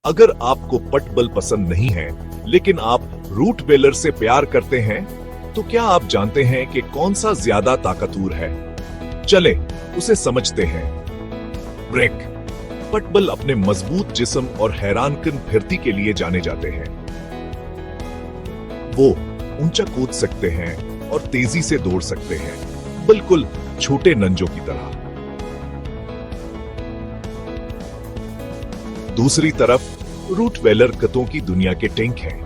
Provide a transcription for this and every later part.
अगर आपको पटबल पसंद नहीं है लेकिन आप रूटवेलर से प्यार करते हैं, तो क्या आप जानते हैं कि कौन सा ज्यादा ताकतवर है? चले उसे समझते हैं। ब्रेक। पटबल अपने मजबूत जिस्म और हैरानकुन फिरती के लिए जाने जाते हैं। वो ऊंचा कूद सकते हैं और तेजी से दौड़ सकते हैं, बिल्कुल छोटे नंजों की तरह। दूसरी तरफ रूटवेलर कुत्तों की दुनिया के टैंक हैं।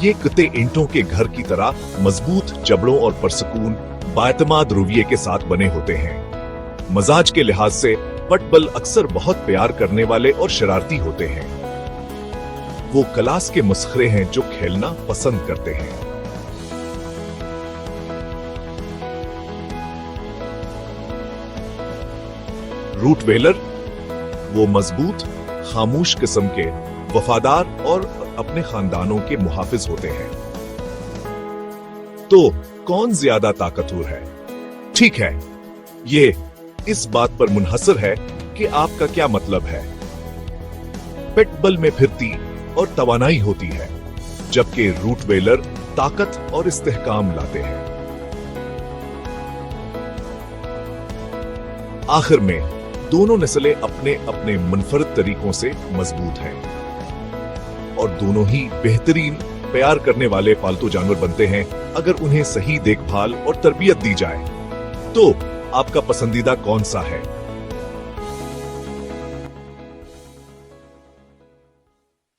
ये कुत्ते ईंटों के घर की तरह मजबूत जबड़ों और पुरसकून बाएतमाद रवैये के साथ बने होते हैं। मजाज के लिहाज से पटबल अक्सर बहुत प्यार करने वाले और शरारती होते हैं। वो क्लास के मस्खरे हैं जो खेलना पसंद करते हैं। रूटवेलर वो मजबूत, खामोश किस्म के, वफादार और अपने खानदानों के मुहाफिज होते हैं। तो कौन ज्यादा ताकतवर है? ठीक है, ये इस बात पर मुनहसर है कि आपका क्या मतलब है। पिटबुल में फिरती और तवानाई होती है, जबकि रूटवेलर ताकत और इस्तेहकाम लाते हैं। आखिर में दोनों नस्लें अपने अपने मुनफरद तरीकों से मजबूत हैं और दोनों ही बेहतरीन प्यार करने वाले पालतू जानवर बनते हैं अगर उन्हें सही देखभाल और तरबियत दी जाए। तो आपका पसंदीदा कौन सा है?